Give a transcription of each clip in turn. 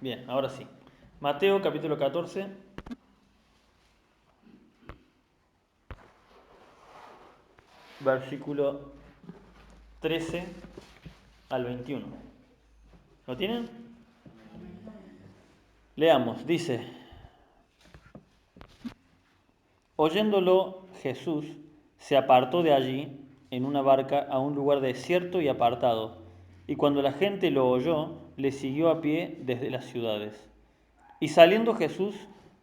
Bien, ahora sí. Mateo capítulo 14, versículo 13 al 21. ¿Lo tienen? Leamos, dice, oyéndolo Jesús se apartó de allí en una barca a un lugar desierto y apartado, y cuando la gente lo oyó, le siguió a pie desde las ciudades. Y saliendo Jesús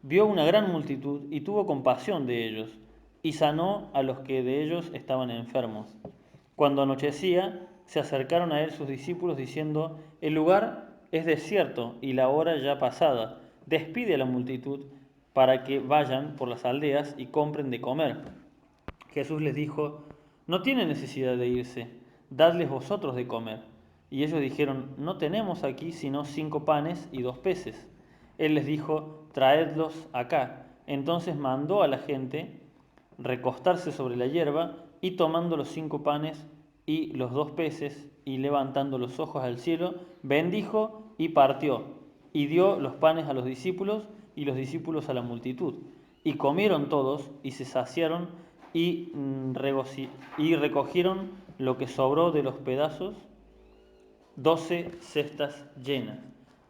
vio una gran multitud y tuvo compasión de ellos, y sanó a los que de ellos estaban enfermos. Cuando anochecía, se acercaron a él sus discípulos diciendo, el lugar es desierto y la hora ya pasada. Despide a la multitud para que vayan por las aldeas y compren de comer. Jesús les dijo, no tienen necesidad de irse, dadles vosotros de comer. Y ellos dijeron, no tenemos aquí sino 5 panes y 2 peces. Él les dijo, traedlos acá. Entonces mandó a la gente recostarse sobre la hierba, y tomando los 5 panes y los 2 peces, y levantando los ojos al cielo, bendijo y partió, y dio los panes a los discípulos, y los discípulos a la multitud. Y comieron todos, y se saciaron, y, y recogieron lo que sobró de los pedazos, 12 cestas llenas.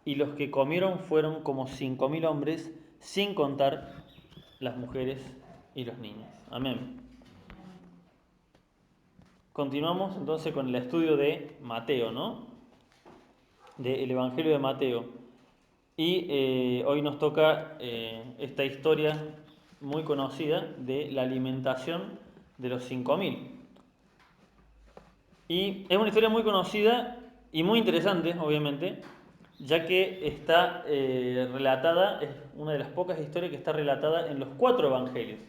Y los que comieron fueron como 5.000 hombres, sin contar las mujeres y los niños. Amén. Continuamos entonces con el estudio de Mateo, ¿no? Del Evangelio de Mateo. Y hoy nos toca esta historia muy conocida de la alimentación de los 5.000. Y es una historia muy conocida y muy interesante, obviamente, ya que está relatada, es una de las pocas historias que está relatada en los 4 evangelios.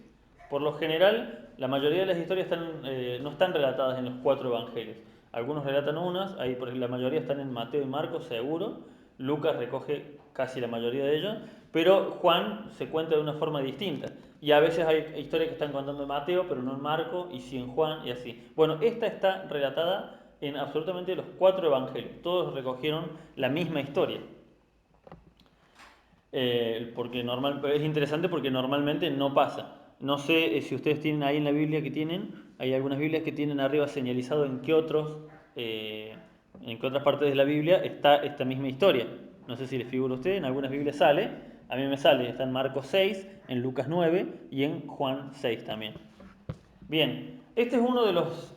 Por lo general, la mayoría de las historias no están relatadas en los 4 evangelios. Algunos relatan unas, ahí por la mayoría están en Mateo y Marcos, seguro. Lucas recoge casi la mayoría de ellas, pero Juan se cuenta de una forma distinta. Y a veces hay historias que están contando en Mateo, pero no en Marcos, y sí en Juan, y así. Bueno, esta está relatada en absolutamente los 4 evangelios. Todos recogieron la misma historia. Porque es interesante porque normalmente no pasa. No sé si ustedes tienen ahí en la Biblia que tienen, hay algunas Biblias que tienen arriba señalizado en qué otras partes de la Biblia está esta misma historia. No sé si les figura a ustedes, en algunas Biblias sale, a mí me sale, está en Marcos 6, en Lucas 9 y en Juan 6 también. Bien, este es uno de los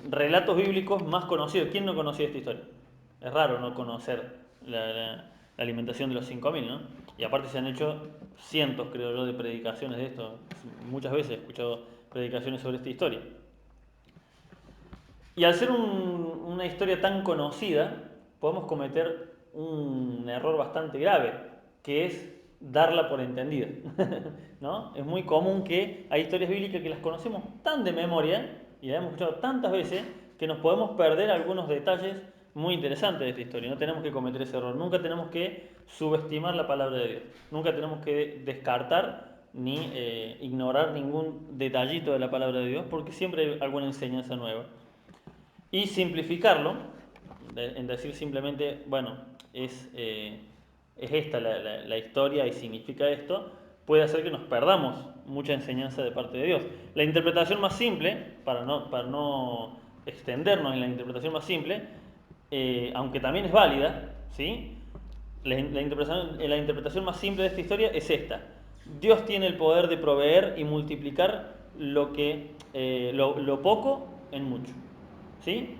relatos bíblicos más conocidos. ¿Quién no conocía esta historia? Es raro no conocer la alimentación de los 5.000, ¿no? Y aparte se han hecho cientos, creo yo, de predicaciones de esto. Muchas veces he escuchado predicaciones sobre esta historia. Y al ser una historia tan conocida, podemos cometer un error bastante grave, que es darla por entendida. ¿No? Es muy común que hay historias bíblicas que las conocemos tan de memoria y las hemos escuchado tantas veces que nos podemos perder algunos detalles muy interesantes de esta historia. No tenemos que cometer ese error. Nunca tenemos que subestimar la palabra de Dios. Nunca tenemos que descartar ni ignorar ningún detallito de la palabra de Dios, porque siempre hay alguna enseñanza nueva. Y simplificarlo, en decir simplemente, bueno, es esta la historia y significa esto, puede hacer que nos perdamos mucha enseñanza de parte de Dios. La interpretación más simple, para no extendernos en la interpretación más simple, aunque también es válida, ¿sí? La interpretación más simple de esta historia es esta. Dios tiene el poder de proveer y multiplicar lo poco en mucho. ¿Sí?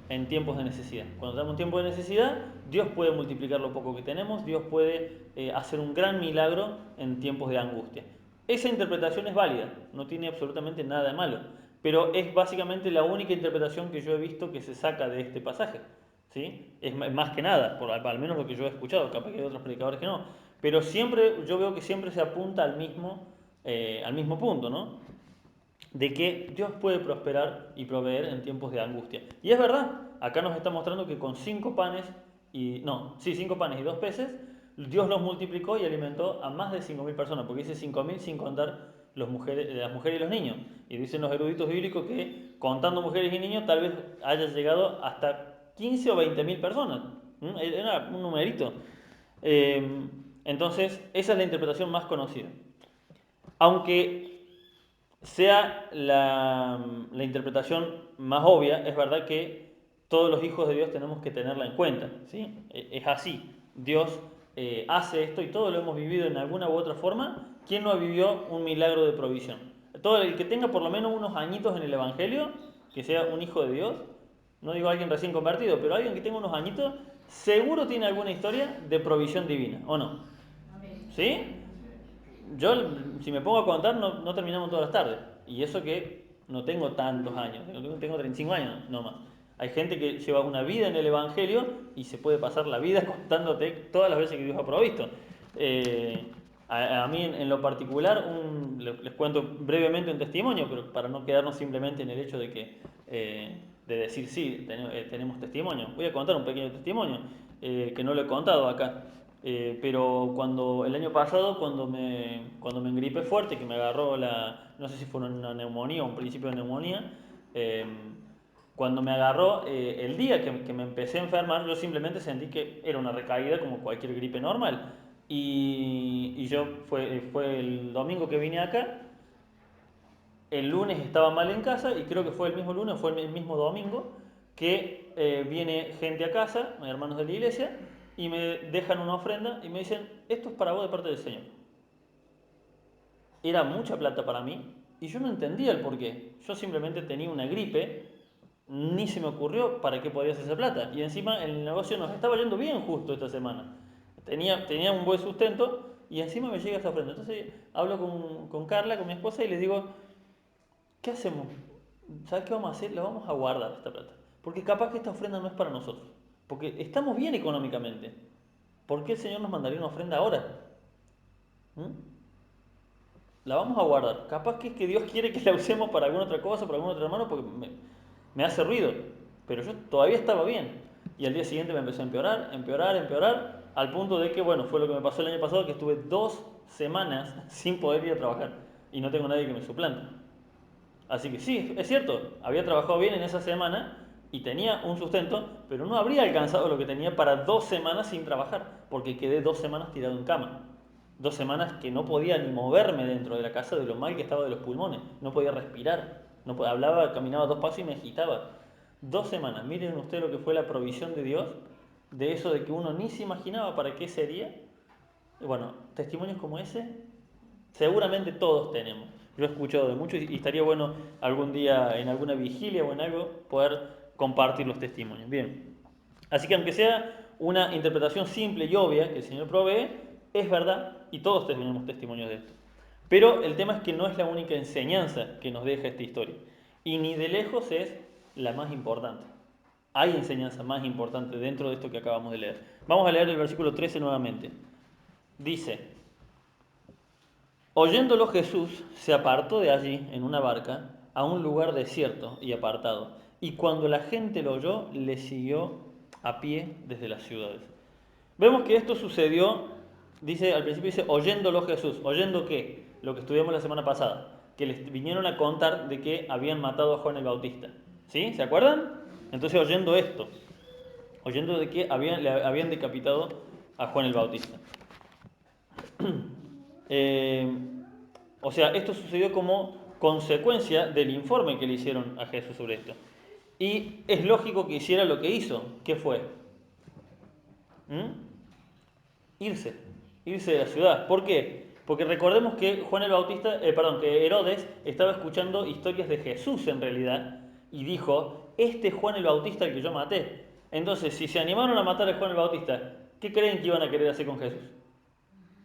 En tiempos de necesidad. Cuando tenemos un tiempo de necesidad, Dios puede multiplicar lo poco que tenemos, Dios puede hacer un gran milagro en tiempos de angustia. Esa interpretación es válida, no tiene absolutamente nada de malo, pero es básicamente la única interpretación que yo he visto que se saca de este pasaje. ¿Sí? Es más que nada, al menos lo que yo he escuchado, capaz que hay otros predicadores que no, pero siempre, yo veo que siempre se apunta al mismo punto, ¿no? De que Dios puede prosperar y proveer en tiempos de angustia. Y es verdad, acá nos está mostrando que con 5 panes y 2 peces, Dios los multiplicó y alimentó a más de 5.000 personas, porque dice 5.000 sin contar las mujeres y los niños. Y dicen los eruditos bíblicos que contando mujeres y niños tal vez haya llegado hasta 15 o 20.000 personas. Era un numerito. Entonces, esa es la interpretación más conocida. Aunque sea la interpretación más obvia, es verdad que todos los hijos de Dios tenemos que tenerla en cuenta, ¿sí? Es así. Dios hace esto y todos lo hemos vivido en alguna u otra forma. ¿Quién no vivió un milagro de provisión? Todo el que tenga por lo menos unos añitos en el Evangelio, que sea un hijo de Dios, no digo alguien recién convertido, pero alguien que tenga unos añitos, seguro tiene alguna historia de provisión divina, ¿o no? ¿Sí? Yo, si me pongo a contar, no terminamos todas las tardes. Y eso que no tengo tantos años, tengo 35 años, no más. Hay gente que lleva una vida en el Evangelio y se puede pasar la vida contándote todas las veces que Dios ha provisto. A mí en lo particular, les cuento brevemente un testimonio, pero para no quedarnos simplemente en el hecho de que de decir sí, tenemos testimonio. Voy a contar un pequeño testimonio que no lo he contado acá. Pero el año pasado, cuando me engripé fuerte, que me agarró no sé si fue una neumonía o un principio de neumonía, eh, cuando me agarró, el día que me empecé a enfermar, yo simplemente sentí que era una recaída como cualquier gripe normal. Y yo fue el domingo que vine acá, el lunes estaba mal en casa y creo que fue el mismo lunes, fue el mismo domingo, que viene gente a casa, hermanos de la iglesia, y me dejan una ofrenda y me dicen, esto es para vos de parte del Señor. Era mucha plata para mí y yo no entendía el porqué. Yo simplemente tenía una gripe, ni se me ocurrió para qué podía ser esa plata. Y encima el negocio nos estaba yendo bien justo esta semana. Tenía un buen sustento y encima me llega esta ofrenda. Entonces hablo con Carla, con mi esposa, y les digo, ¿qué hacemos? ¿Sabes qué vamos a hacer? La vamos a guardar esta plata. Porque capaz que esta ofrenda no es para nosotros. Porque estamos bien económicamente. ¿Por qué el Señor nos mandaría una ofrenda ahora? ¿Mm? La vamos a guardar. Capaz que es que Dios quiere que la usemos para alguna otra cosa, para algún otro hermano, porque me hace ruido. Pero yo todavía estaba bien. Y al día siguiente me empezó a empeorar, empeorar, empeorar, al punto de que, bueno, fue lo que me pasó el año pasado, que estuve 2 semanas sin poder ir a trabajar. Y no tengo nadie que me suplante. Así que sí, es cierto, había trabajado bien en esa semana y tenía un sustento, pero no habría alcanzado lo que tenía para 2 semanas sin trabajar, porque quedé 2 semanas tirado en cama. 2 semanas que no podía ni moverme dentro de la casa de lo mal que estaba de los pulmones, no podía respirar, hablaba, caminaba 2 pasos y me agitaba. 2 semanas, miren ustedes lo que fue la provisión de Dios, de eso de que uno ni se imaginaba para qué sería. Y bueno, testimonios como ese seguramente todos tenemos. Yo he escuchado de muchos y estaría bueno algún día en alguna vigilia o en algo poder compartir los testimonios. Bien, así que aunque sea una interpretación simple y obvia que el Señor provee, es verdad y todos tenemos testimonios de esto. Pero el tema es que no es la única enseñanza que nos deja esta historia y ni de lejos es la más importante. Hay enseñanza más importante dentro de esto que acabamos de leer. Vamos a leer el versículo 13 nuevamente. Dice: oyéndolo Jesús se apartó de allí en una barca a un lugar desierto y apartado, y cuando la gente lo oyó, le siguió a pie desde las ciudades. Vemos que esto sucedió, dice al principio, dice oyéndolo Jesús. ¿Oyendo qué? Lo que estudiamos la semana pasada, que les vinieron a contar de que habían matado a Juan el Bautista. ¿Sí? ¿Se acuerdan? Entonces oyendo esto, oyendo de que le habían decapitado a Juan el Bautista. Eh, o sea, esto sucedió como consecuencia del informe que le hicieron a Jesús sobre esto. Y es lógico que hiciera lo que hizo. ¿Qué fue? ¿Mm? Irse. Irse de la ciudad. ¿Por qué? Porque recordemos que que Herodes estaba escuchando historias de Jesús en realidad y dijo, este es Juan el Bautista al que yo maté. Entonces, si se animaron a matar a Juan el Bautista, ¿qué creen que iban a querer hacer con Jesús?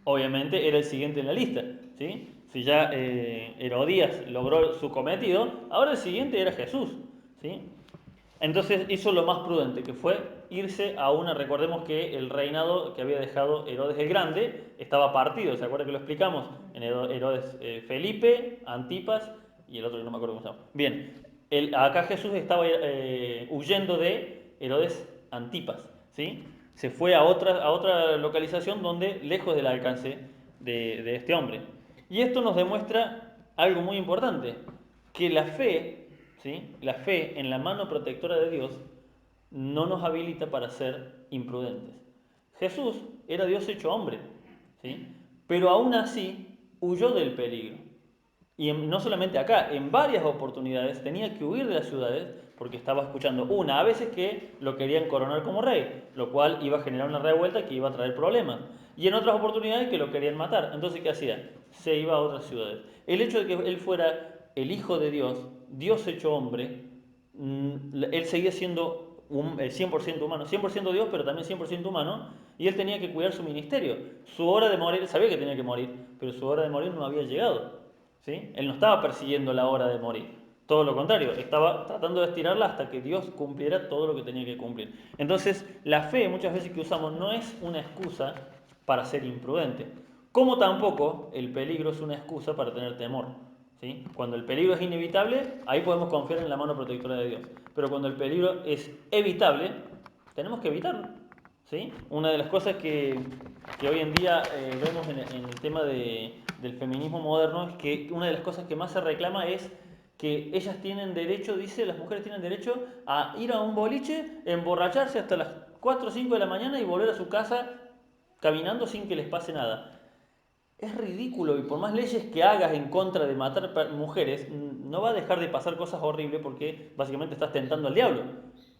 Obviamente era el siguiente en la lista, ¿sí? Si ya Herodías logró su cometido, ahora el siguiente era Jesús, ¿sí? Entonces hizo lo más prudente, que fue irse recordemos que el reinado que había dejado Herodes el Grande estaba partido, ¿se acuerda que lo explicamos? En Herodes Felipe, Antipas y el otro que no me acuerdo cómo se llama. Bien, acá Jesús estaba huyendo de Herodes Antipas, ¿sí? Se fue a otra localización donde, lejos del alcance de este hombre. Y esto nos demuestra algo muy importante, que la fe, ¿sí? La fe en la mano protectora de Dios no nos habilita para ser imprudentes. Jesús era Dios hecho hombre, ¿sí? Pero aún así huyó del peligro. Y no solamente acá, en varias oportunidades tenía que huir de las ciudades porque estaba escuchando a veces que lo querían coronar como rey, lo cual iba a generar una revuelta que iba a traer problemas. Y en otras oportunidades que lo querían matar. Entonces, ¿qué hacía? Se iba a otras ciudades. El hecho de que él fuera el Hijo de Dios, Dios hecho hombre, él seguía siendo el 100% humano, 100% Dios, pero también 100% humano, y él tenía que cuidar su ministerio. Su hora de morir, sabía que tenía que morir, pero su hora de morir no había llegado. ¿Sí? Él no estaba persiguiendo la hora de morir, todo lo contrario, estaba tratando de estirarla hasta que Dios cumpliera todo lo que tenía que cumplir. Entonces, la fe muchas veces que usamos no es una excusa para ser imprudente, como tampoco el peligro es una excusa para tener temor. ¿Sí? Cuando el peligro es inevitable, ahí podemos confiar en la mano protectora de Dios. Pero cuando el peligro es evitable, tenemos que evitarlo. ¿Sí? Una de las cosas que hoy en día vemos en el tema del feminismo moderno es que una de las cosas que más se reclama es que ellas tienen derecho, dice, las mujeres tienen derecho a ir a un boliche, emborracharse hasta las 4 o 5 de la mañana y volver a su casa caminando sin que les pase nada. Es ridículo y por más leyes que hagas en contra de matar mujeres, no va a dejar de pasar cosas horribles porque básicamente estás tentando al diablo.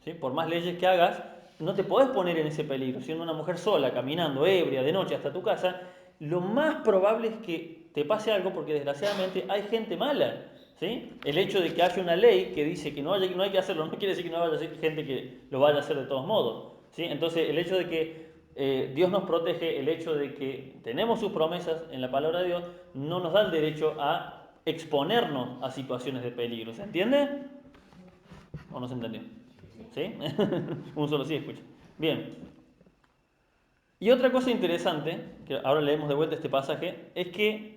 ¿Sí? Por más leyes que hagas, no te podés poner en ese peligro. Siendo una mujer sola, caminando, ebria, de noche hasta tu casa, lo más probable es que te pase algo porque desgraciadamente hay gente mala. ¿Sí? El hecho de que haya una ley que dice que no hay que hacerlo no quiere decir que no vaya a ser gente que lo vaya a hacer de todos modos. ¿Sí? Entonces el hecho de que Dios nos protege, el hecho de que tenemos sus promesas en la palabra de Dios, no nos da el derecho a exponernos a situaciones de peligro. ¿Se entiende? ¿O no se entendió? ¿Sí? Un solo sí escucha. Bien. Y otra cosa interesante, que ahora leemos de vuelta este pasaje, es que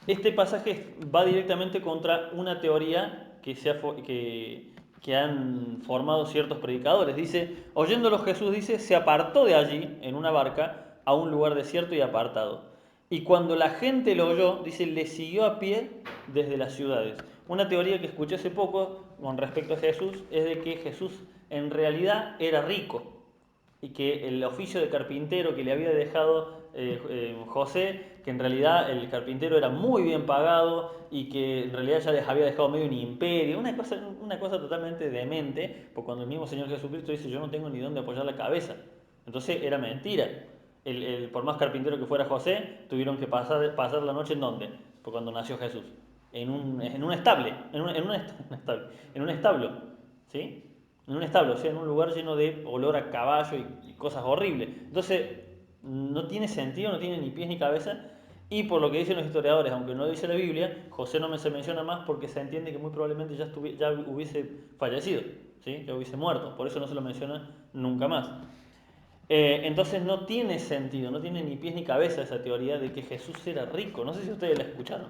este pasaje va directamente contra una teoría que han formado ciertos predicadores. Dice, oyéndolo Jesús dice, se apartó de allí en una barca a un lugar desierto y apartado. Y cuando la gente lo oyó, dice, le siguió a pie desde las ciudades. Una teoría que escuché hace poco con respecto a Jesús es de que Jesús en realidad era rico y que el oficio de carpintero que le había dejado José, que en realidad el carpintero era muy bien pagado y que en realidad ya les había dejado medio un imperio, una cosa totalmente demente, porque cuando el mismo Señor Jesucristo dice yo no tengo ni dónde apoyar la cabeza, entonces era mentira. Por más carpintero que fuera José, tuvieron que pasar la noche en ¿dónde? Pues cuando nació Jesús, en un estable, en un establo, ¿sí? En un establo, o sea, en un lugar lleno de olor a caballo y cosas horribles. Entonces, no tiene sentido, no tiene ni pies ni cabeza. Y por lo que dicen los historiadores, aunque no dice la Biblia, José no se menciona más porque se entiende que muy probablemente ya hubiese fallecido, ¿sí? Ya hubiese muerto. Por eso no se lo menciona nunca más. Entonces no tiene sentido, no tiene ni pies ni cabeza esa teoría de que Jesús era rico. No sé si ustedes la escucharon.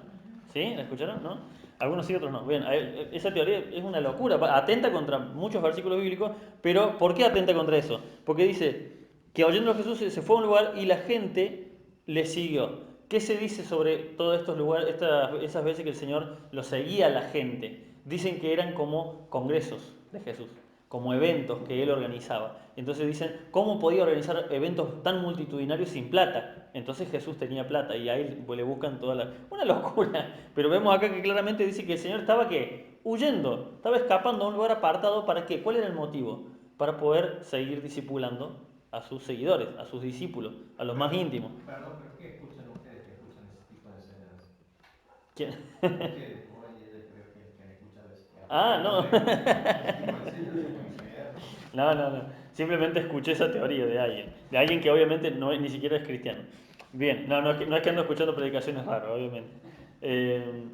¿Sí? ¿La escucharon? ¿No? Algunos sí, otros no. Bien, esa teoría es una locura, atenta contra muchos versículos bíblicos, pero ¿por qué atenta contra eso? Porque dice que oyendo a Jesús se fue a un lugar y la gente le siguió. ¿Qué se dice sobre todos estos lugares, esas veces que el Señor lo seguía a la gente? Dicen que eran como congresos de Jesús, como eventos que él organizaba. Entonces dicen, ¿cómo podía organizar eventos tan multitudinarios sin plata? Entonces Jesús tenía plata y ahí le buscan toda la... Una locura. Pero vemos acá que claramente dice que el Señor estaba ¿qué? Huyendo, estaba escapando a un lugar apartado. ¿Para qué? ¿Cuál era el motivo? Para poder seguir discipulando a sus seguidores, a sus discípulos, a los más íntimos. Perdón, pero ¿qué escuchan ustedes que escuchan ese tipo de enseñanzas? ¿Quién? Porque oye, creo que han escuchado Ah, no. ese tipo de enseñanzas pueden creer. No, no, no. Simplemente escuché esa teoría de alguien que obviamente ni siquiera es cristiano. Bien, no es que ando escuchando predicaciones raras, obviamente. Eh,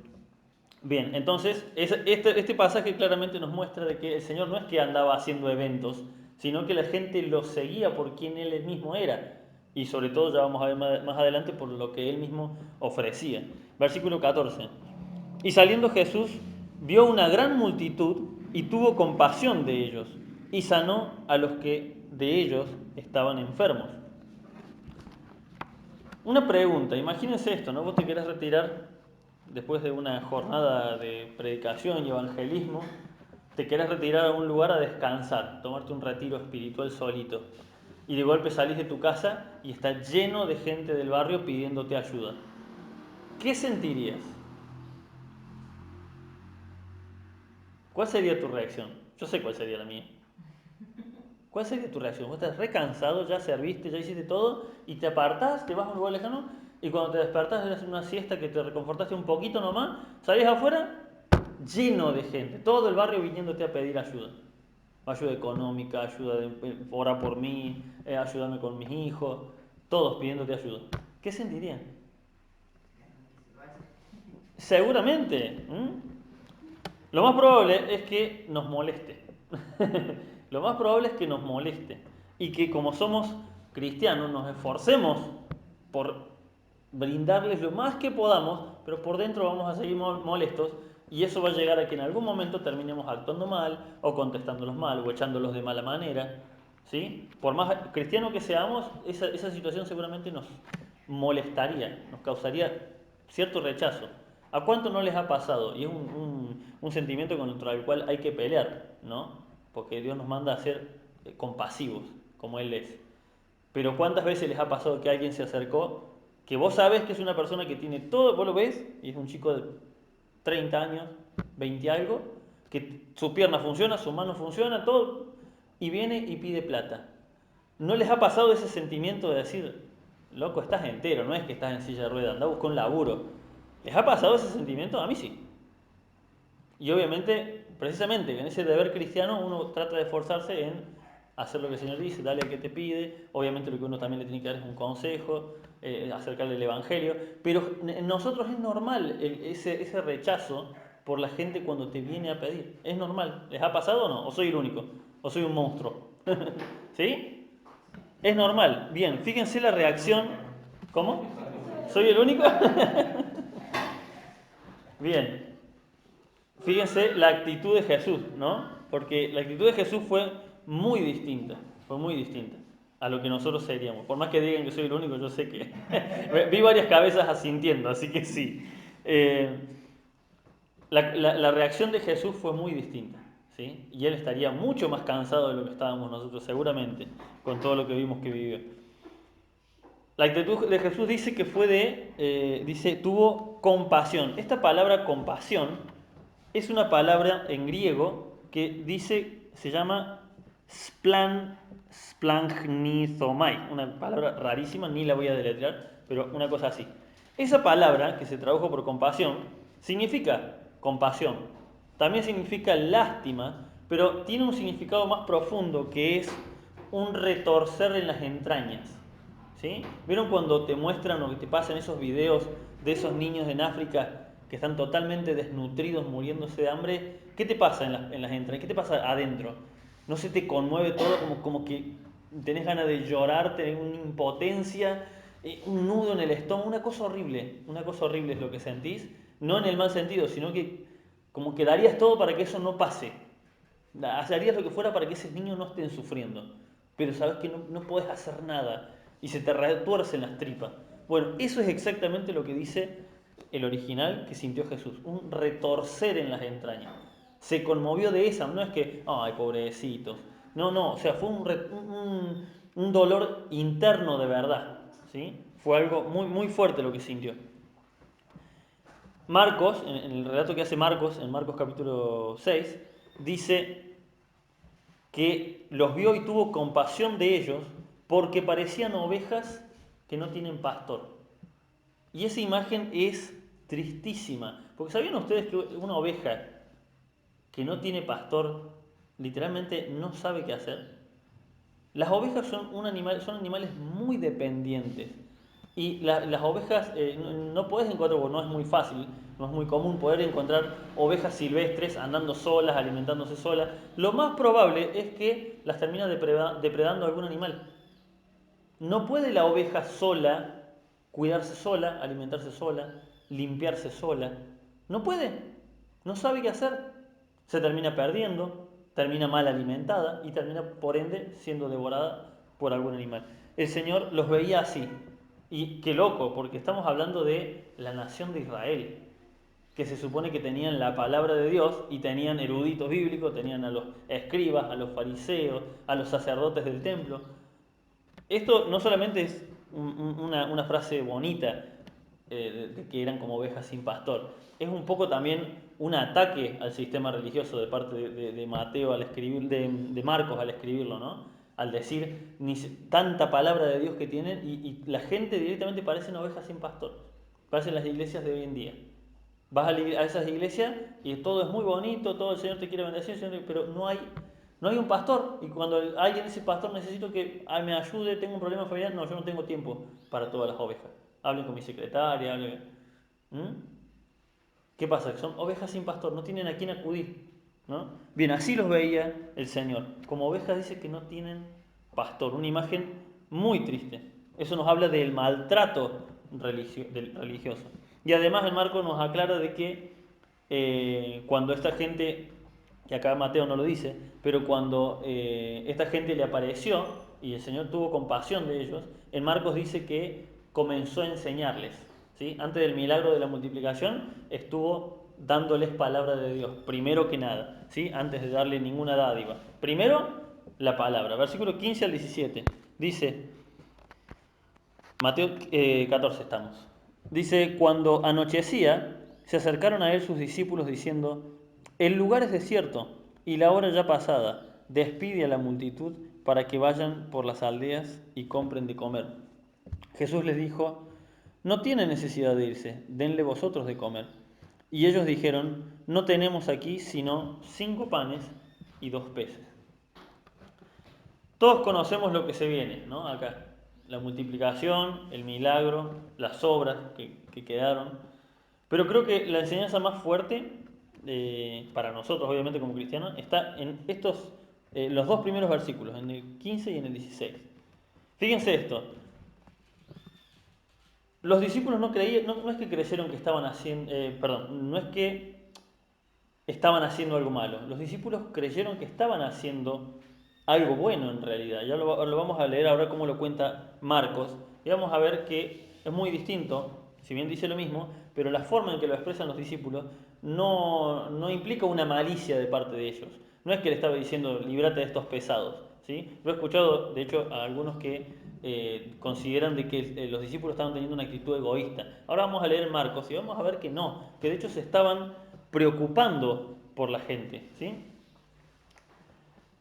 bien, entonces, este pasaje claramente nos muestra de que el Señor no es que andaba haciendo eventos, sino que la gente lo seguía por quien Él mismo era. Y sobre todo, ya vamos a ver más adelante, por lo que Él mismo ofrecía. Versículo 14. Y saliendo Jesús, vio una gran multitud y tuvo compasión de ellos y sanó a los que de ellos estaban enfermos. Una pregunta, imagínense esto, ¿no? Vos te querés retirar después de una jornada de predicación y evangelismo te querés retirar a un lugar a descansar, tomarte un retiro espiritual solito. Y de golpe salís de tu casa y está lleno de gente del barrio pidiéndote ayuda. ¿Qué sentirías? ¿Cuál sería tu reacción? Yo sé cuál sería la mía. ¿Cuál sería tu reacción? Vos estás recansado, ya serviste, ya hiciste todo, y te apartás, te vas a un lugar lejano, y cuando te despertás, haces una siesta que te reconfortaste un poquito nomás, salís afuera, lleno de gente, todo el barrio viniéndote a pedir ayuda. Ayuda económica, ayuda de ora por mí, ayúdame con mis hijos, todos pidiéndote ayuda. ¿Qué sentirían? Seguramente. Lo más probable es que nos moleste. Lo más probable es que nos moleste. Y que como somos cristianos nos esforcemos por brindarles lo más que podamos, pero por dentro vamos a seguir molestos y eso va a llegar a que en algún momento terminemos actuando mal o contestándolos mal o echándolos de mala manera. ¿Sí? Por más cristiano que seamos, esa situación seguramente nos molestaría, nos causaría cierto rechazo. ¿A cuánto no les ha pasado? Y es un sentimiento contra el cual hay que pelear, ¿no? Porque Dios nos manda a ser compasivos, como Él es. Pero ¿cuántas veces les ha pasado que alguien se acercó, que vos sabés que es una persona que tiene todo, vos lo ves, y es un chico de 30 años, 20 algo, que su pierna funciona, su mano funciona, todo, y viene y pide plata? ¿No les ha pasado ese sentimiento de decir, loco, estás entero, no es que estás en silla de ruedas, anda a buscar un laburo? ¿Les ha pasado ese sentimiento? A mí sí. Y obviamente, precisamente en ese deber cristiano uno trata de esforzarse en hacer lo que el Señor dice, darle al que te pide. Obviamente lo que uno también le tiene que dar es un consejo, acercarle el Evangelio. Pero en nosotros es normal ese rechazo por la gente cuando te viene a pedir. Es normal. ¿Les ha pasado o no? ¿O soy el único? ¿O soy un monstruo? ¿Sí? Es normal. Bien, fíjense la reacción. ¿Cómo? ¿Soy el único? Bien. Fíjense la actitud de Jesús, ¿no? Porque la actitud de Jesús fue muy distinta a lo que nosotros seríamos. Por más que digan que soy el único, yo sé que vi varias cabezas asintiendo, así que sí. Eh, la reacción de Jesús fue muy distinta, ¿sí? Y él estaría mucho más cansado de lo que estábamos nosotros, seguramente, con todo lo que vimos que vivió. La actitud de Jesús dice que dice, tuvo compasión. Esta palabra compasión es una palabra en griego que se llama splanchnizomai, una palabra rarísima, ni la voy a deletrear, pero una cosa así. Esa palabra, que se tradujo por compasión, significa compasión. También significa lástima, pero tiene un significado más profundo que es un retorcer en las entrañas. ¿Sí? ¿Vieron cuando te muestran o que te pasan esos videos de esos niños en África que están totalmente desnutridos, muriéndose de hambre? ¿Qué te pasa en las entrañas? ¿Qué te pasa adentro? ¿No se te conmueve todo como que tenés ganas de llorar, tenés una impotencia, un nudo en el estómago? Una cosa horrible es lo que sentís, no en el mal sentido, sino que como que darías todo para que eso no pase. Harías lo que fuera para que esos niños no estén sufriendo, pero sabes que no puedes hacer nada y se te retuercen las tripas. Bueno, eso es exactamente lo que dice el original que sintió Jesús, un retorcer en las entrañas. Se conmovió de esa, no es que, ay, pobrecitos. No, no, o sea, fue un dolor interno de verdad, ¿sí? Fue algo muy, muy fuerte lo que sintió. Marcos, en el relato que hace Marcos, en Marcos capítulo 6, dice que los vio y tuvo compasión de ellos porque parecían ovejas que no tienen pastor. Y esa imagen es tristísima, porque ¿sabían ustedes que una oveja que no tiene pastor literalmente no sabe qué hacer? Las ovejas son animales muy dependientes. Y las ovejas no puedes encontrar, no es muy fácil, no es muy común poder encontrar ovejas silvestres andando solas, alimentándose solas. Lo más probable es que las termina depredando algún animal. No puede la oveja sola cuidarse sola, alimentarse sola, limpiarse sola. No puede, no sabe qué hacer. Se termina perdiendo, termina mal alimentada y termina por ende siendo devorada por algún animal. El Señor los veía así. Y qué loco, porque estamos hablando de la nación de Israel. que se supone que tenían la palabra de Dios y tenían eruditos bíblicos, tenían a los escribas, a los fariseos, a los sacerdotes del templo. Esto no solamente es una frase bonita, de que eran como ovejas sin pastor, es un poco también un ataque al sistema religioso de parte de Mateo al escribir, de Marcos al escribirlo, ¿no? Al decir tanta palabra de Dios que tienen y la gente directamente parecen ovejas sin pastor, parecen las iglesias de hoy en día. Vas a esas iglesias y todo es muy bonito, todo el Señor te quiere bendecir, pero no hay un pastor. Y cuando alguien dice, pastor, necesito que me ayude, tengo un problema familiar, no, yo no tengo tiempo para todas las ovejas. Hablen con mi secretaria, hablen. ¿Qué pasa? Son ovejas sin pastor, no tienen a quién acudir, ¿no? Bien, así los veía el Señor. Como ovejas dice que no tienen pastor, una imagen muy triste. Eso nos habla del maltrato religioso. Y además el Marco nos aclara de que cuando esta gente, que acá Mateo no lo dice, pero cuando esta gente le apareció y el Señor tuvo compasión de ellos, en Marcos dice que comenzó a enseñarles. ¿Sí? Antes del milagro de la multiplicación estuvo dándoles palabra de Dios, primero que nada, ¿sí? Antes de darle ninguna dádiva. Primero, la palabra. Versículo 15 al 17. Dice, Mateo 14 estamos. Dice, cuando anochecía, se acercaron a él sus discípulos diciendo, el lugar es desierto y la hora ya pasada, despide a la multitud para que vayan por las aldeas y compren de comer. Jesús les dijo, no tiene necesidad de irse, denle vosotros de comer. Y ellos dijeron, no tenemos aquí sino 5 panes y 2 peces. Todos conocemos lo que se viene, ¿no? Acá, la multiplicación, el milagro, las obras que quedaron. Pero creo que la enseñanza más fuerte, para nosotros obviamente como cristianos, está en los dos primeros versículos, en el 15 y en el 16. Fíjense esto, los discípulos no creían, no es que creyeron que estaban haciendo, no es que estaban haciendo algo malo. Los discípulos creyeron que estaban haciendo algo bueno en realidad. Ya lo vamos a leer ahora como lo cuenta Marcos. Y vamos a ver que es muy distinto, si bien dice lo mismo, pero la forma en que lo expresan los discípulos no implica una malicia de parte de ellos. No es que le estaba diciendo, líbrate de estos pesados. ¿Sí? Lo he escuchado, de hecho, a algunos que consideran de que los discípulos estaban teniendo una actitud egoísta. Ahora vamos a leer Marcos y vamos a ver que no, que de hecho se estaban preocupando por la gente. ¿Sí?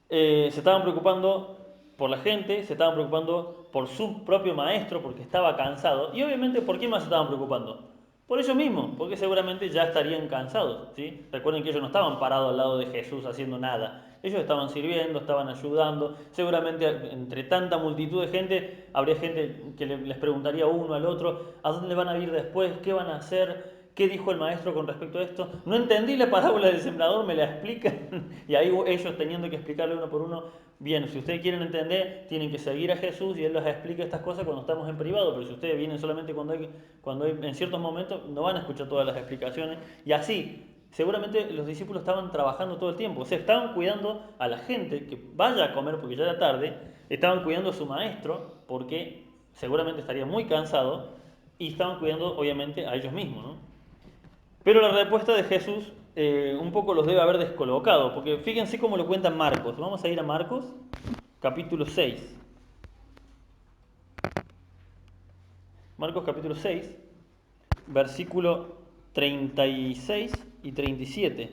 Se estaban preocupando por la gente, se estaban preocupando por su propio maestro porque estaba cansado. Y obviamente, ¿por qué más se estaban preocupando? Por ellos mismos, porque seguramente ya estarían cansados. ¿Sí? Recuerden que ellos no estaban parados al lado de Jesús haciendo nada. Ellos estaban sirviendo, estaban ayudando. Seguramente entre tanta multitud de gente, habría gente que les preguntaría uno al otro, ¿a dónde van a ir después? ¿Qué van a hacer? ¿Qué dijo el maestro con respecto a esto? No entendí la parábola del sembrador, me la explican. Y ahí ellos teniendo que explicarle uno por uno. Bien, si ustedes quieren entender, tienen que seguir a Jesús y Él les explica estas cosas cuando estamos en privado. Pero si ustedes vienen solamente cuando hay en ciertos momentos, no van a escuchar todas las explicaciones. Y así, seguramente los discípulos estaban trabajando todo el tiempo. O sea, estaban cuidando a la gente que vaya a comer porque ya era tarde. Estaban cuidando a su maestro porque seguramente estaría muy cansado. Y estaban cuidando, obviamente, a ellos mismos, ¿no? Pero la respuesta de Jesús un poco los debe haber descolocado, porque fíjense cómo lo cuenta Marcos. Vamos a ir a Marcos, capítulo 6. Marcos capítulo 6, versículo 36 y 37.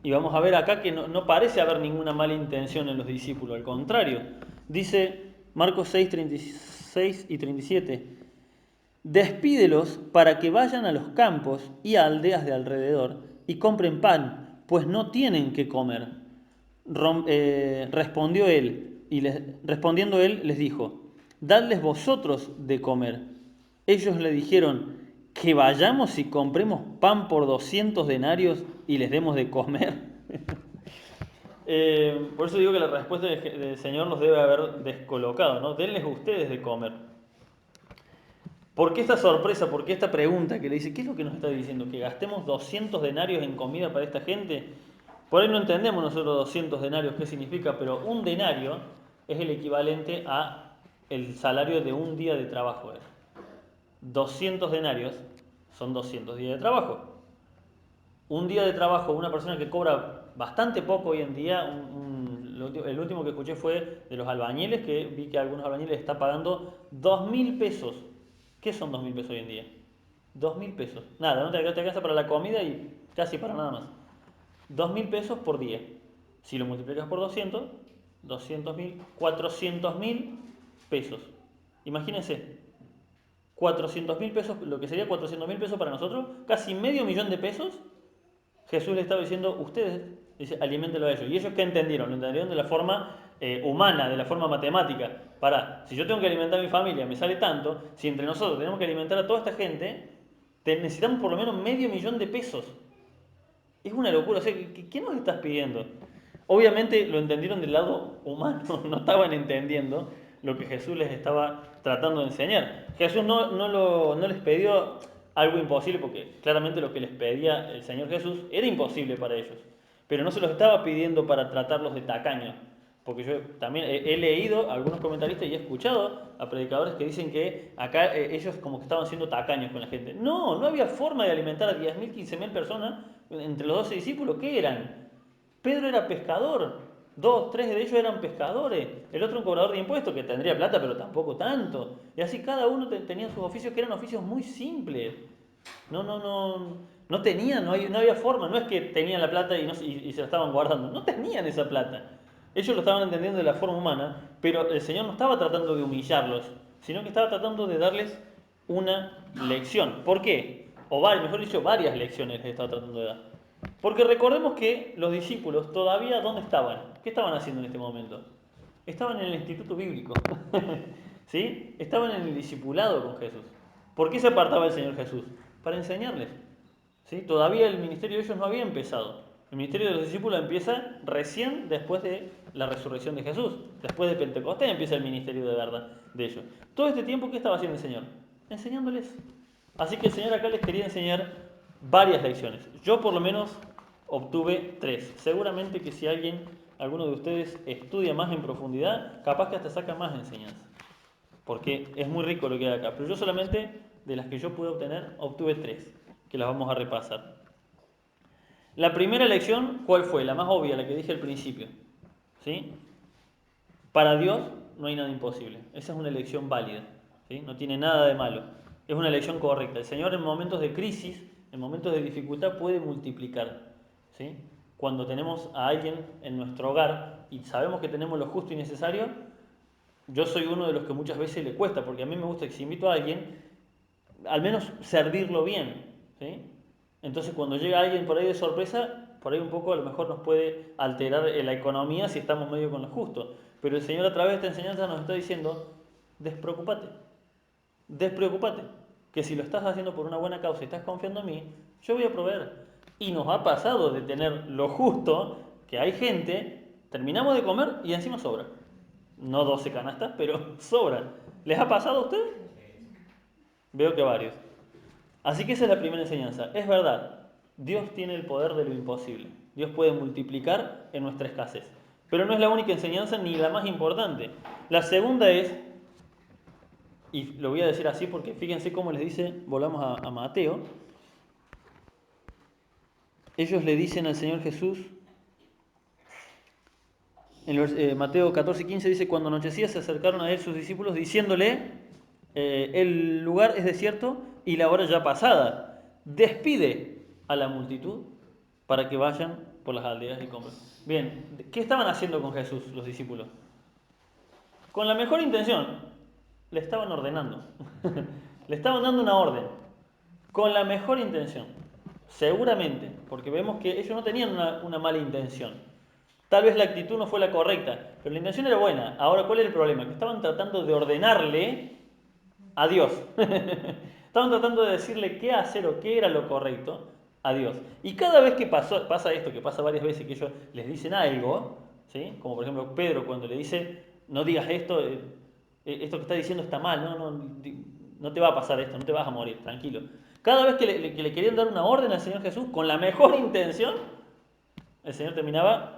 Y vamos a ver acá que no parece haber ninguna mala intención en los discípulos, al contrario. Dice Marcos 6, 36 y 37. Despídelos para que vayan a los campos y a aldeas de alrededor y compren pan, pues no tienen que comer. Respondió él, respondiendo él les dijo, dadles vosotros de comer. Ellos le dijeron, que vayamos y compremos pan por 200 denarios y les demos de comer. Por eso digo que la respuesta del Señor los debe haber descolocado, ¿no? Denles ustedes de comer. ¿Por qué esta sorpresa? ¿Por qué esta pregunta que le dice, ¿qué es lo que nos está diciendo? ¿Que gastemos 200 denarios en comida para esta gente? Por ahí no entendemos nosotros 200 denarios qué significa, pero un denario es el equivalente a el salario de un día de trabajo. 200 denarios son 200 días de trabajo. Un día de trabajo, una persona que cobra bastante poco hoy en día, el último que escuché fue de los albañiles, que vi que algunos albañiles están pagando 2.000 pesos. ¿Qué son 2.000 pesos hoy en día? 2.000 pesos. Nada, no te alcanza para la comida y casi para nada más. 2.000 pesos por día. Si lo multiplicas por 200.000, 400.000 pesos. Imagínense, 400.000 pesos, lo que sería 400.000 pesos para nosotros, casi medio millón de pesos. Jesús le estaba diciendo, ustedes, dice, aliméntelo a ellos. ¿Y ellos qué entendieron? Lo entendieron de la forma humana, de la forma matemática. Si yo tengo que alimentar a mi familia, me sale tanto, si entre nosotros tenemos que alimentar a toda esta gente, necesitamos por lo menos medio millón de pesos. Es una locura. O sea, ¿qué nos estás pidiendo? Obviamente lo entendieron del lado humano, no estaban entendiendo lo que Jesús les estaba tratando de enseñar. Jesús no les pidió algo imposible, porque claramente lo que les pedía el Señor Jesús era imposible para ellos. Pero no se los estaba pidiendo para tratarlos de tacaños. Porque yo también he leído a algunos comentaristas y he escuchado a predicadores que dicen que acá ellos como que estaban siendo tacaños con la gente. No había forma de alimentar a 10.000, 15.000 personas entre los 12 discípulos. ¿Qué eran? Pedro era pescador, 2, 3 de ellos eran pescadores, el otro un cobrador de impuestos que tendría plata pero tampoco tanto. Y así cada uno tenía sus oficios que eran oficios muy simples. No tenían, no había forma, no es que tenían la plata y se la estaban guardando, no tenían esa plata. Ellos lo estaban entendiendo de la forma humana, pero el Señor no estaba tratando de humillarlos, sino que estaba tratando de darles una lección. ¿Por qué? Mejor dicho, varias lecciones les estaba tratando de dar. Porque recordemos que los discípulos todavía, ¿dónde estaban? ¿Qué estaban haciendo en este momento? Estaban en el instituto bíblico. ¿Sí? Estaban en el discipulado con Jesús. ¿Por qué se apartaba el Señor Jesús? Para enseñarles. ¿Sí? Todavía el ministerio de ellos no había empezado. El ministerio de los discípulos empieza recién después de la resurrección de Jesús. Después de Pentecostés empieza el ministerio de verdad de ellos. Todo este tiempo, ¿qué estaba haciendo el Señor? Enseñándoles. Así que el Señor acá les quería enseñar varias lecciones. Yo por lo menos obtuve 3. Seguramente que si alguno de ustedes estudia más en profundidad, capaz que hasta saca más enseñanza. Porque es muy rico lo que hay acá. Pero yo solamente, de las que yo pude obtener, obtuve 3, que las vamos a repasar. La primera lección, ¿cuál fue? La más obvia, la que dije al principio. ¿Sí? Para Dios no hay nada imposible. Esa es una elección válida. ¿Sí? No tiene nada de malo. Es una elección correcta. El Señor en momentos de crisis, en momentos de dificultad, puede multiplicar. ¿Sí? Cuando tenemos a alguien en nuestro hogar y sabemos que tenemos lo justo y necesario, yo soy uno de los que muchas veces le cuesta, porque a mí me gusta que si invito a alguien, al menos servirlo bien. ¿Sí? Entonces cuando llega alguien por ahí de sorpresa, por ahí un poco a lo mejor nos puede alterar la economía si estamos medio con lo justo. Pero el Señor a través de esta enseñanza nos está diciendo, despreocúpate, que si lo estás haciendo por una buena causa y estás confiando en mí, yo voy a proveer. Y nos ha pasado de tener lo justo, que hay gente, terminamos de comer y encima sobra. No 12 canastas, pero sobra. ¿Les ha pasado a ustedes? Veo que varios. Así que esa es la primera enseñanza. Es verdad, Dios tiene el poder de lo imposible. Dios puede multiplicar en nuestra escasez. Pero no es la única enseñanza ni la más importante. La segunda es, y lo voy a decir así porque fíjense cómo les dice, volvamos a Mateo. Ellos le dicen al Señor Jesús, en Mateo 14:15 dice, cuando anochecía se acercaron a él sus discípulos diciéndole, el lugar es desierto y la hora ya pasada. Despide a la multitud para que vayan por las aldeas y compren. Bien, ¿qué estaban haciendo con Jesús los discípulos? Con la mejor intención, le estaban ordenando. Le estaban dando una orden. Con la mejor intención. Seguramente, porque vemos que ellos no tenían una mala intención. Tal vez la actitud no fue la correcta, pero la intención era buena. Ahora, ¿cuál era el problema? Que estaban tratando de ordenarle a Dios. Estaban tratando de decirle qué hacer o qué era lo correcto a Dios. Y cada vez que pasa esto, que pasa varias veces, que ellos les dicen algo, ¿sí? Como por ejemplo Pedro cuando le dice, no digas esto, esto que está diciendo está mal, no te va a pasar esto, no te vas a morir, tranquilo. Cada vez que le querían dar una orden al Señor Jesús, con la mejor intención, el Señor terminaba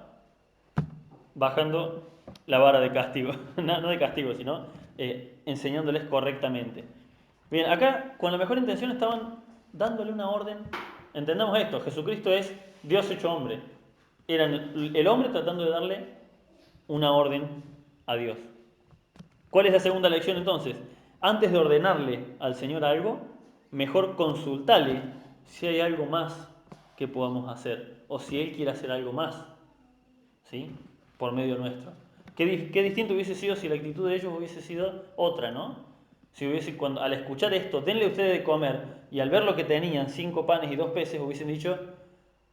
bajando la vara de castigo, no de castigo, sino enseñándoles correctamente. Bien, acá con la mejor intención estaban dándole una orden. Entendamos esto, Jesucristo es Dios hecho hombre. Era el hombre tratando de darle una orden a Dios. ¿Cuál es la segunda lección entonces? Antes de ordenarle al Señor algo, mejor consultarle si hay algo más que podamos hacer o si Él quiere hacer algo más, ¿sí? Por medio nuestro. Qué distinto hubiese sido si la actitud de ellos hubiese sido otra, ¿no? Si hubiese, al escuchar esto, denle ustedes de comer, y al ver lo que tenían, 5 panes y 2 peces, hubiesen dicho,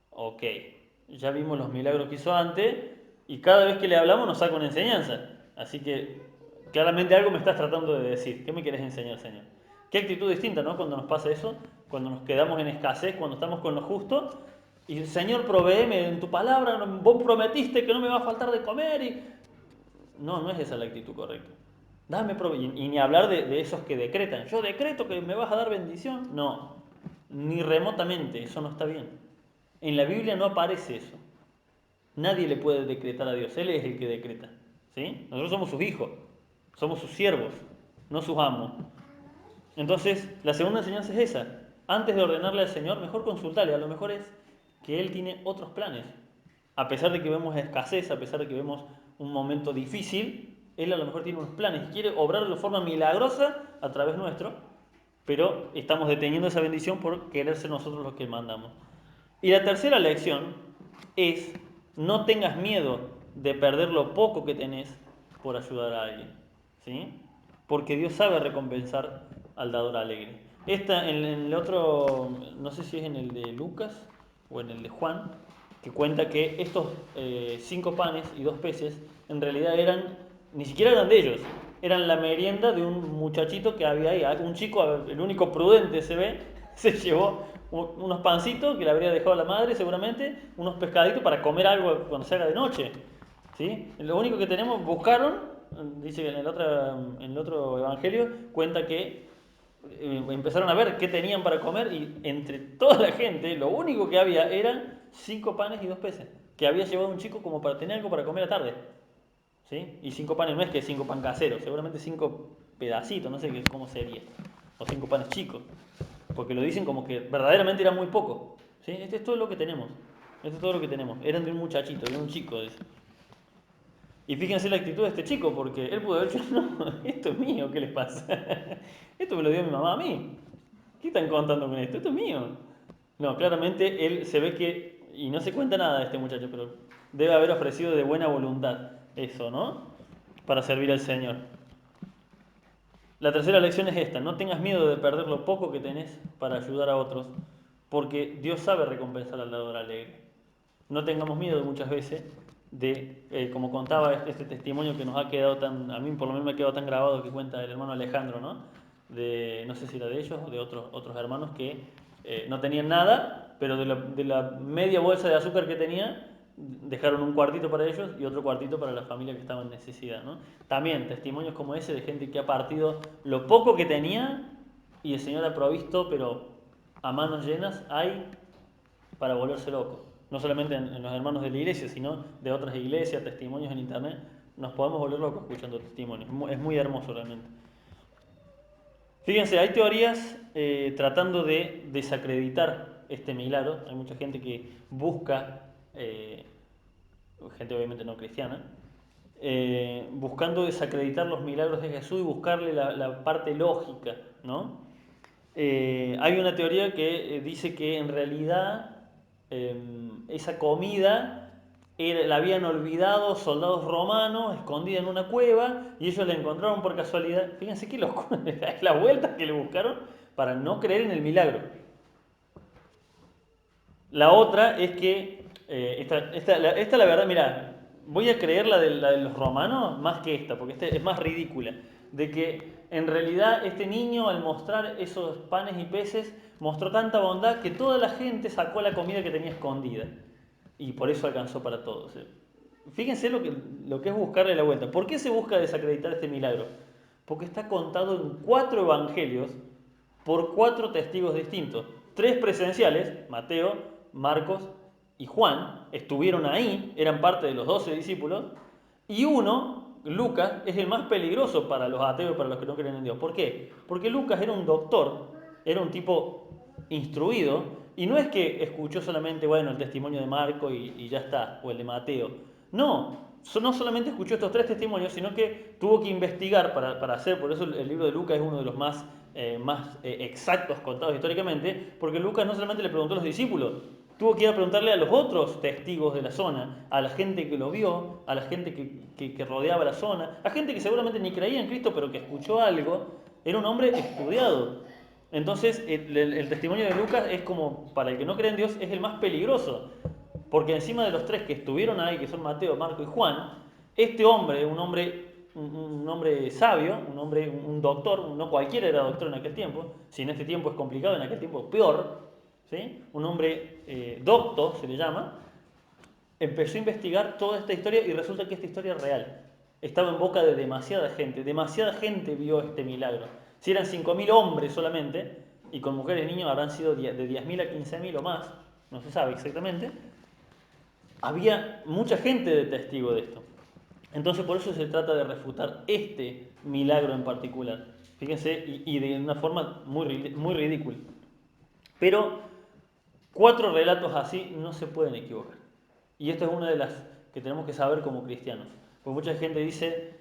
ok, ya vimos los milagros que hizo antes, y cada vez que le hablamos nos saca una enseñanza. Así que claramente algo me estás tratando de decir. ¿Qué me quieres enseñar, Señor? Qué actitud distinta, ¿no? Cuando nos pasa eso, cuando nos quedamos en escasez, cuando estamos con lo justo, y Señor, provéeme en tu palabra, vos prometiste que no me va a faltar de comer, y no, no es esa la actitud correcta. Y ni hablar de esos que decretan. Yo decreto que me vas a dar bendición. No, ni remotamente, eso no está bien. En la Biblia no aparece eso. Nadie le puede decretar a Dios, Él es el que decreta. ¿Sí? Nosotros somos sus hijos, somos sus siervos, no sus amos. Entonces, la segunda enseñanza es esa. Antes de ordenarle al Señor, mejor consultarle. A lo mejor es que Él tiene otros planes. A pesar de que vemos escasez, a pesar de que vemos un momento difícil, Él a lo mejor tiene unos planes y quiere obrar de forma milagrosa a través nuestro, pero estamos deteniendo esa bendición por querer ser nosotros los que mandamos. Y la tercera lección es: no tengas miedo de perder lo poco que tenés por ayudar a alguien, ¿sí? Porque Dios sabe recompensar al dador alegre. Esta en el otro, no sé si es en el de Lucas o en el de Juan, que cuenta que estos 5 panes y 2 peces en realidad ni siquiera eran de ellos, eran la merienda de un muchachito que había ahí, un chico, el único prudente se ve, se llevó unos pancitos que le habría dejado la madre seguramente, unos pescaditos para comer algo cuando se haga de noche, ¿sí? Lo único que tenemos, buscaron, dice que en el otro evangelio cuenta que empezaron a ver qué tenían para comer y entre toda la gente lo único que había eran 5 panes y 2 peces que había llevado un chico como para tener algo para comer a tarde, ¿sí? Y 5 panes no es que 5 pan caseros, seguramente 5 pedacitos, no sé cómo sería, o 5 panes chicos, porque lo dicen como que verdaderamente era muy poco, ¿sí? Este es todo lo que tenemos, este es todo lo que tenemos, eran de un muchachito, de un chico, dice. Y fíjense la actitud de este chico, porque él pudo haber dicho, no, esto es mío, ¿qué les pasa? Esto me lo dio mi mamá a mí. ¿Qué están contando con esto? Esto es mío. No, claramente él se ve que, y no se cuenta nada de este muchacho, pero debe haber ofrecido de buena voluntad eso, ¿no? Para servir al Señor. La tercera lección es esta: no tengas miedo de perder lo poco que tenés para ayudar a otros, porque Dios sabe recompensar al dador alegre. No tengamos miedo muchas veces como contaba este testimonio que nos ha quedado a mí por lo menos me ha quedado tan grabado, que cuenta el hermano Alejandro, ¿no? No sé si era de ellos o de otros hermanos que no tenían nada, pero de la media bolsa de azúcar que tenía, dejaron un cuartito para ellos y otro cuartito para la familia que estaba en necesidad, ¿no? También testimonios como ese de gente que ha partido lo poco que tenía y el Señor ha provisto, pero a manos llenas hay para volverse loco. No solamente en los hermanos de la iglesia, sino de otras iglesias, testimonios en internet. Nos podemos volver locos escuchando testimonios. Es muy hermoso realmente. Fíjense, hay teorías tratando de desacreditar este milagro. Hay mucha gente que busca, gente obviamente no cristiana, buscando desacreditar los milagros de Jesús y buscarle la parte lógica, ¿no? Hay una teoría que dice que en realidad esa comida la habían olvidado soldados romanos escondida en una cueva y ellos la encontraron por casualidad. Fíjense qué locura, es la vuelta que le buscaron para no creer en el milagro. La otra es que, esta la verdad, mira, voy a creer la de los romanos más que esta, porque esta es más ridícula, de que en realidad este niño al mostrar esos panes y peces mostró tanta bondad que toda la gente sacó la comida que tenía escondida y por eso alcanzó para todos. Fíjense lo que es buscarle la vuelta. ¿Por qué se busca desacreditar este milagro? Porque está contado en 4 evangelios por 4 testigos distintos. 3 presenciales, Mateo, Marcos y Juan, estuvieron ahí, eran parte de los 12 discípulos, y uno, Lucas, es el más peligroso para los ateos, para los que no creen en Dios. ¿Por qué? Porque Lucas era un doctor, era un tipo instruido, y no es que escuchó solamente, bueno, el testimonio de Marco y ya está, o el de Mateo. No, no solamente escuchó estos tres testimonios, sino que tuvo que investigar para hacer, por eso el libro de Lucas es uno de los más exactos contados históricamente, porque Lucas no solamente le preguntó a los discípulos, tuvo que ir a preguntarle a los otros testigos de la zona, a la gente que lo vio, a la gente que rodeaba la zona, a gente que seguramente ni creía en Cristo, pero que escuchó algo. Era un hombre estudiado. Entonces, el testimonio de Lucas es como, para el que no cree en Dios, es el más peligroso. Porque encima de los tres que estuvieron ahí, que son Mateo, Marco y Juan, este hombre, un hombre sabio, un doctor, no cualquiera era doctor en aquel tiempo, si en este tiempo es complicado, en aquel tiempo peor, ¿sí? Un hombre docto, se le llama, empezó a investigar toda esta historia y resulta que esta historia es real. Estaba en boca de demasiada gente vio este milagro. Si eran 5.000 hombres solamente, y con mujeres y niños habrán sido de 10.000 a 15.000 o más, no se sabe exactamente, había mucha gente de testigo de esto. Entonces por eso se trata de refutar este milagro en particular. Fíjense, y de una forma muy ridícula. Pero 4 relatos así no se pueden equivocar. Y esto es una de las que tenemos que saber como cristianos. Porque mucha gente dice,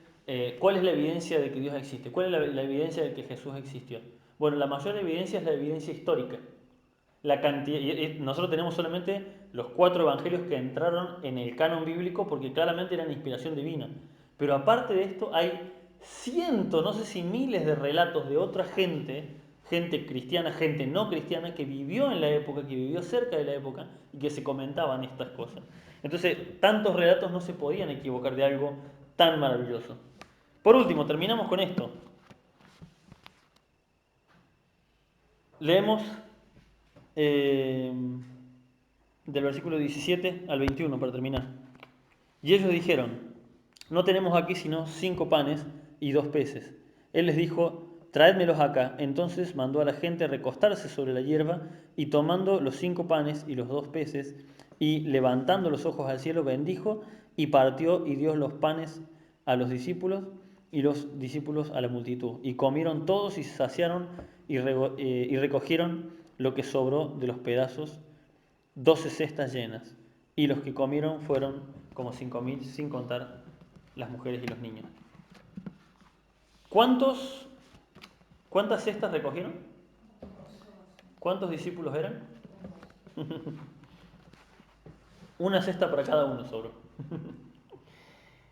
¿cuál es la evidencia de que Dios existe? ¿Cuál es la evidencia de que Jesús existió? Bueno, la mayor evidencia es la evidencia histórica. La cantidad, y nosotros tenemos solamente los 4 evangelios que entraron en el canon bíblico porque claramente eran inspiración divina. Pero aparte de esto hay cientos, no sé si miles de relatos de otra gente cristiana, gente no cristiana, que vivió en la época, que vivió cerca de la época y que se comentaban estas cosas. Entonces, tantos relatos no se podían equivocar de algo tan maravilloso. Por último, terminamos con esto. Leemos eh, del versículo 17 al 21 para terminar. Y ellos dijeron, no tenemos aquí sino 5 panes y 2 peces. Él les dijo, traédmelos acá. Entonces mandó a la gente recostarse sobre la hierba y tomando los 5 panes y los 2 peces y levantando los ojos al cielo bendijo y partió y dio los panes a los discípulos y los discípulos a la multitud. Y comieron todos y se saciaron y recogieron lo que sobró de los pedazos 12 cestas llenas, y los que comieron fueron como 5.000, sin contar las mujeres y los niños. ¿Cuántos, ¿Cuántas cestas recogieron? ¿Cuántos discípulos eran? Una cesta para cada uno sobró.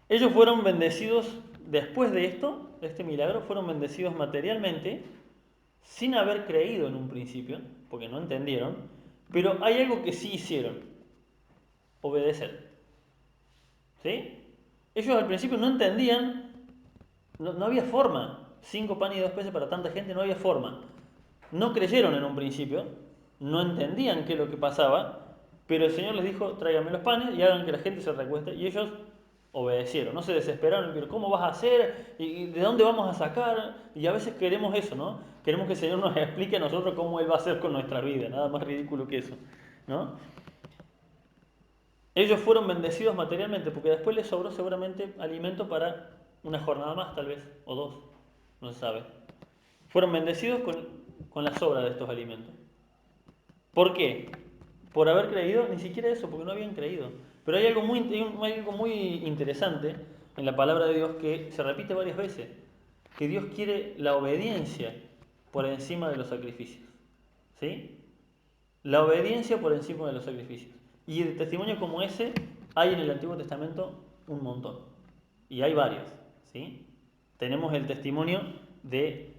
Ellos fueron bendecidos después de esto, de este milagro, fueron bendecidos materialmente, sin haber creído en un principio, porque no entendieron, pero hay algo que sí hicieron, obedecer. ¿Sí? Ellos al principio no entendían, no había forma. 5 panes y 2 peces para tanta gente, no había forma. No creyeron en un principio, no entendían qué es lo que pasaba, pero el Señor les dijo, tráiganme los panes y hagan que la gente se recueste. Y ellos obedecieron, no se desesperaron, pero ¿cómo vas a hacer? ¿Y de dónde vamos a sacar? Y a veces queremos eso, ¿no? Queremos que el Señor nos explique a nosotros cómo Él va a hacer con nuestra vida, nada más ridículo que eso, ¿no? Ellos fueron bendecidos materialmente porque después les sobró seguramente alimento para una jornada más, tal vez, o 2, no se sabe. Fueron bendecidos con la sobra de estos alimentos. ¿Por qué? Por haber creído, ni siquiera eso, porque no habían creído. Pero hay algo muy interesante en la palabra de Dios que se repite varias veces, que Dios quiere la obediencia por encima de los sacrificios. ¿Sí? La obediencia por encima de los sacrificios. Y de testimonios como ese hay en el Antiguo Testamento un montón. Y hay varios. ¿Sí? Tenemos el testimonio de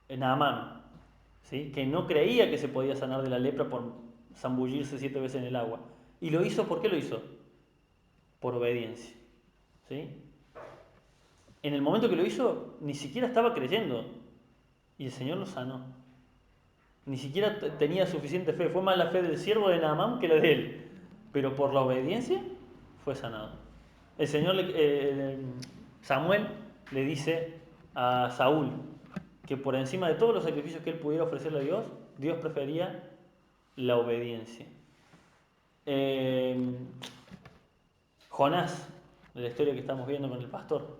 Naamán, ¿sí? Que no creía que se podía sanar de la lepra por zambullirse 7 veces en el agua. Y lo hizo, ¿por qué lo hizo? Por obediencia. ¿Sí? En el momento que lo hizo, ni siquiera estaba creyendo. Y el Señor lo sanó. Ni siquiera tenía suficiente fe. Fue más la fe del siervo de Naamán que la de él. Pero por la obediencia fue sanado. El Señor, Samuel le dice a Saúl que por encima de todos los sacrificios que él pudiera ofrecerle a Dios, Dios prefería la obediencia. Jonás, de la historia que estamos viendo con el pastor.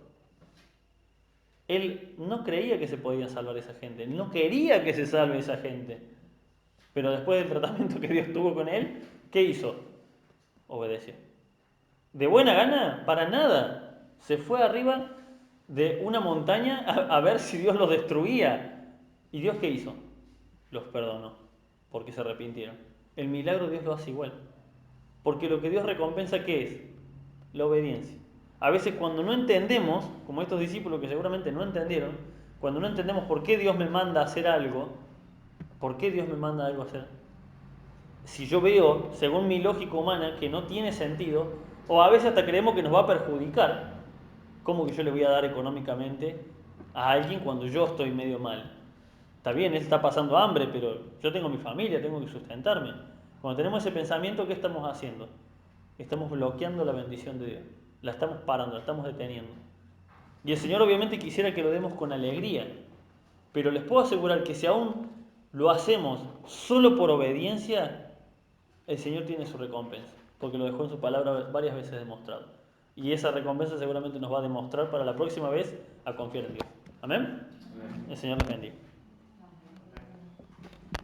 Él no creía que se podía salvar esa gente, él no quería que se salve esa gente. Pero después del tratamiento que Dios tuvo con él, ¿qué hizo? Obedeció. ¿De buena gana? Para nada. Se fue arriba de una montaña a ver si Dios los destruía. ¿Y Dios qué hizo? Los perdonó, porque se arrepintieron. El milagro Dios lo hace igual. Porque lo que Dios recompensa, ¿qué es? La obediencia. A veces cuando no entendemos, como estos discípulos que seguramente no entendieron, cuando no entendemos por qué Dios me manda a hacer algo, ¿por qué Dios me manda algo a hacer? Si yo veo, según mi lógica humana, que no tiene sentido, o a veces hasta creemos que nos va a perjudicar, ¿cómo que yo le voy a dar económicamente a alguien cuando yo estoy medio mal? Está bien, él está pasando hambre, pero yo tengo mi familia, tengo que sustentarme. Cuando tenemos ese pensamiento, ¿qué estamos haciendo? Estamos bloqueando la bendición de Dios. La estamos parando, la estamos deteniendo. Y el Señor obviamente quisiera que lo demos con alegría, pero les puedo asegurar que si aún lo hacemos solo por obediencia, el Señor tiene su recompensa, porque lo dejó en su palabra varias veces demostrado. Y esa recompensa seguramente nos va a demostrar para la próxima vez a confiar en Dios. Amén. Amén. El Señor les bendiga.